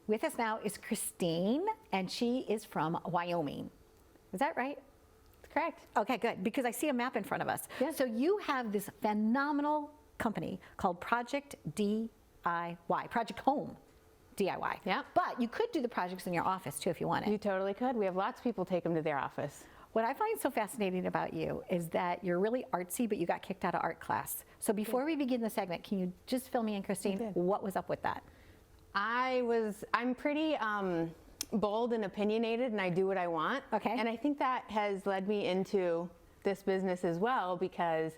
With us now is Christine, and she is from Wyoming. Is that right? Correct. Okay, good, because I see a map in front of us. Yes. So you have this phenomenal company called Project DIY, Project Home DIY. Yeah. But you could do the projects in your office too if you wanted. You totally could. We have lots of people take them to their office. What I find so fascinating about you is that you're really artsy, but you got kicked out of art class. So before we begin the segment, can you just fill me in, Christine? What was up with that? I'm pretty bold and opinionated, and I do what I want. Okay. And I think that has led me into this business as well, because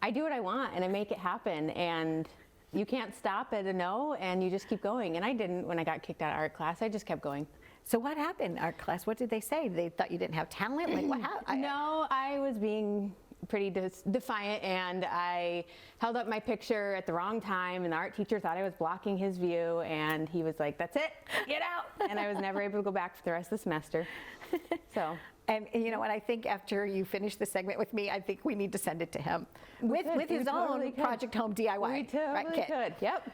I do what I want and I make it happen, and you can't stop at a no, and you just keep going. And I didn't when I got kicked out of art class. I just kept going. So what happened in art class? What did they say? They thought you didn't have talent? Like what happened? No, I was being pretty defiant, and I held up my picture at the wrong time, and the art teacher thought I was blocking his view, and he was like, "That's it, get out." And I was never able to go back for the rest of the semester. So. And you know what, I think after you finish the segment with me, I think we need to send it to him with his own Project Home DIY. We totally could. Yep.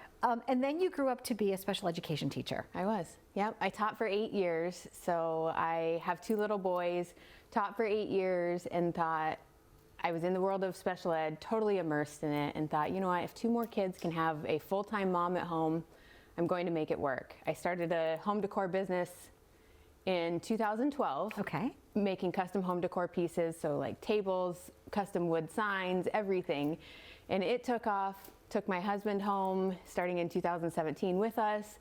And then you grew up to be a special education teacher. I was. Yep. I taught for 8 years. So I have 2 little boys, taught for 8 years, and thought I was in the world of special ed, totally immersed in it, and thought, you know what, if 2 more kids can have a full-time mom at home, I'm going to make it work. I started a home decor business in 2012. Okay. Making custom home decor pieces, so like tables, custom wood signs, everything. And it took off, took my husband home starting in 2017 with us,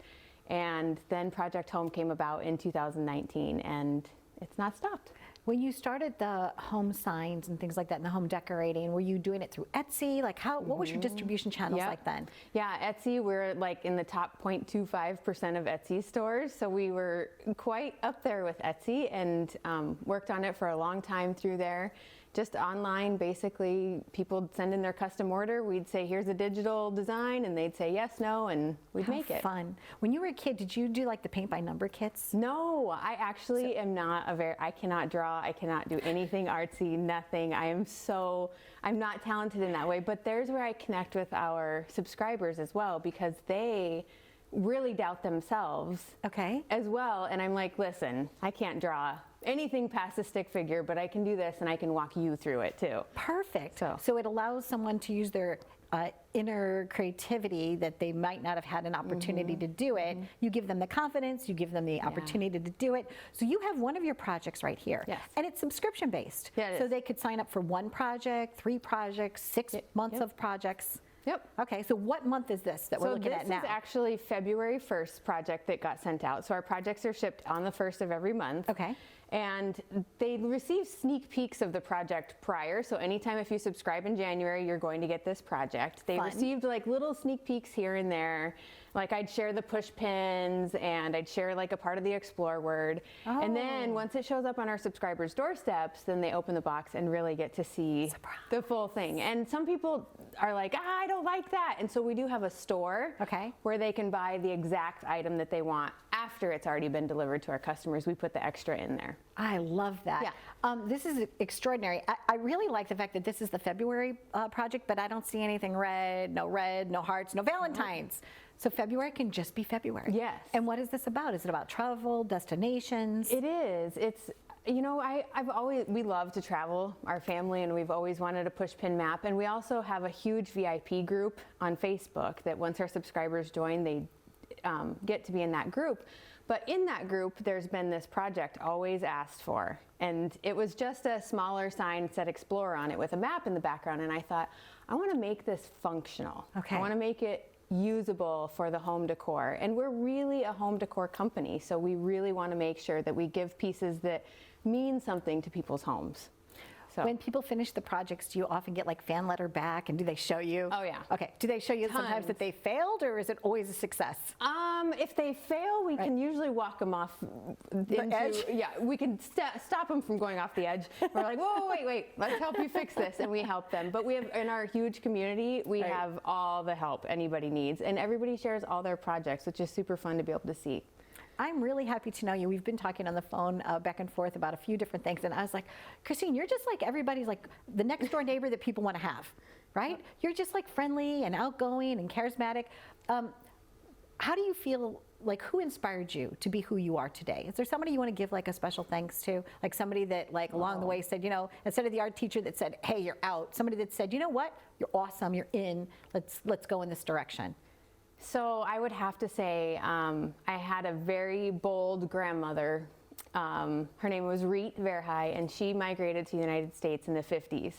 and then Project Home came about in 2019, and it's not stopped. When you started the home signs and things like that and the home decorating, were you doing it through Etsy? Like what was your distribution channels like then? Yeah, Etsy, we're like in the top 0.25% of Etsy stores. So we were quite up there with Etsy, and worked on it for a long time through there. Just online, basically, people send in their custom order. We'd say, here's a digital design, and they'd say yes, no, and we'd make it. Fun. When you were a kid, did you do like the paint by number kits? No, I actually am not I cannot draw, I cannot do anything artsy, nothing. I'm not talented in that way, but there's where I connect with our subscribers as well, because they really doubt themselves as well. And I'm like, listen, I can't draw anything past a stick figure, but I can do this, and I can walk you through it too. Perfect. So it allows someone to use their inner creativity that they might not have had an opportunity to do it. You give them the confidence, you give them the opportunity to do it. So you have one of your projects right here. Yes. And it's subscription based. Yeah, it so is. they could sign up for 1 project, 3 projects, 6 months of projects. Yep. Okay, so what month is this that we're looking at now? So this is actually February 1st project that got sent out. So our projects are shipped on the 1st of every month. Okay. And they receive sneak peeks of the project prior. So anytime if you subscribe in January, you're going to get this project. They received like little sneak peeks here and there. Like I'd share the push pins, and I'd share like a part of the explore word. And then once it shows up on our subscribers' doorsteps, then they open the box and really get to see the full thing. And some people are like, I don't like that. And so we do have a store where they can buy the exact item that they want after it's already been delivered to our customers. We put the extra in there. I love that. Yeah. This is extraordinary. I really like the fact that this is the February project, but I don't see anything red, no hearts, no Valentines. So February can just be February. Yes. And what is this about? Is it about travel, destinations? It is. It's, you know, we love to travel, our family, and we've always wanted a push pin map. And we also have a huge VIP group on Facebook that once our subscribers join, they get to be in that group. But in that group, there's been this project always asked for. And it was just a smaller sign that said Explorer on it with a map in the background. And I thought, I want to make this functional. I want to make it usable for the home decor. And we're really a home decor company. So we really want to make sure that we give pieces that mean something to people's homes. So. When people finish the projects, do you often get like fan letter back, and do they show you? Oh yeah. Okay. Do they show you sometimes that they failed, or is it always a success? If they fail, we can usually walk them off the edge. Yeah, we can stop them from going off the edge. We're like, whoa, wait, let's help you fix this, and we help them. But we have in our huge community, we have all the help anybody needs, and everybody shares all their projects, which is super fun to be able to see. I'm really happy to know you. We've been talking on the phone back and forth about a few different things, and I was like, Christine, you're just like everybody's like the next door neighbor that people want to have, right? You're just like friendly and outgoing and charismatic. how do you feel, like who inspired you to be who you are today? Is there somebody you want to give like a special thanks to? Like somebody that like along the way said, you know, instead of the art teacher that said, hey, you're out, somebody that said, you know what, you're awesome, you're in, let's go in this direction. So I would have to say I had a very bold grandmother. Her name was Reet Verhey, and she migrated to the United States in the 50s.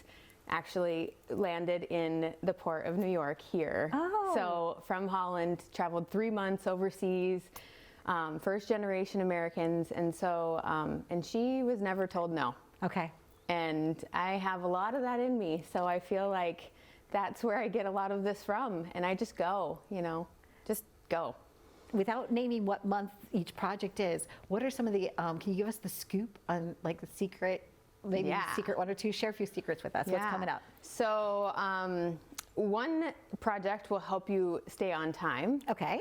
Actually landed in the port of New York here. Oh. So from Holland, traveled 3 months overseas, first generation Americans, and so, and she was never told no. Okay. And I have a lot of that in me, so I feel like that's where I get a lot of this from, and I just go, you know, just go. Without naming what month each project is, what are some of the, can you give us the scoop on like the secret, maybe Yeah. secret one or two? Share a few secrets with us. What's coming up? So one project will help you stay on time. Okay.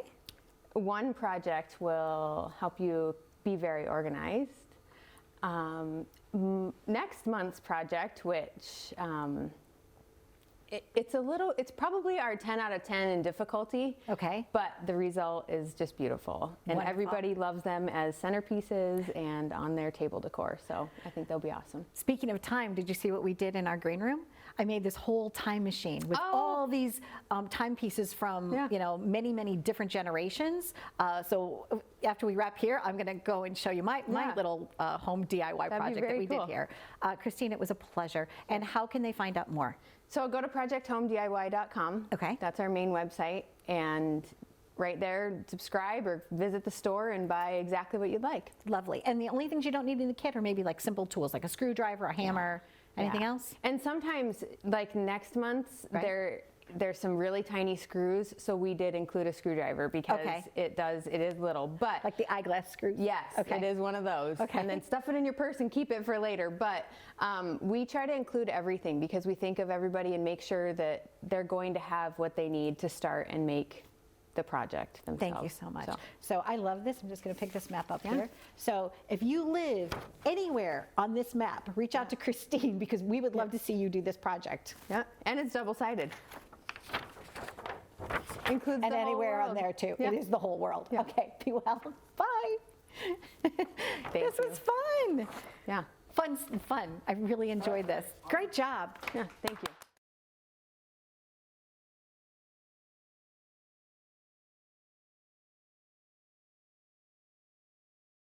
One project will help you be very organized. Next month's project, which it's probably our 10 out of 10 in difficulty. Okay. But the result is just beautiful. And Wonderful. everybody loves them as centerpieces and on their table decor. So I think they'll be awesome. Speaking of time, did you see what we did in our green room? I made this whole time machine with all these timepieces from Yeah. you know many different generations. So after we wrap here, I'm going to go and show you my Yeah. little home DIY That'd be project that very we cool. did here. Christine, it was a pleasure. And how can they find out more? So go to projecthomediy.com. Okay. That's our main website. And right there, subscribe or visit the store and buy exactly what you'd like. Lovely. And the only things you don't need in the kit are maybe like simple tools like a screwdriver, a hammer, anything Yeah. else? And sometimes, like next month's, Right. there's some really tiny screws, so we did include a screwdriver because Okay. it is little, but Like the eyeglass screw? yes, Okay. it is one of those. Okay. And then stuff it in your purse and keep it for later. But we try to include everything because we think of everybody and make sure that they're going to have what they need to start and make the project themselves. Thank you so much. So I love this. I'm just going to pick this map up here. So if you live anywhere on this map, reach out to Christine because we would love to see you do this project. Yeah, and it's double-sided. Includes And the whole anywhere on world. there too. Yeah. It is the whole world. Yeah. Okay, be well. Bye. This was fun. Yeah. Fun. I really enjoyed this. Great job. Yeah, thank you.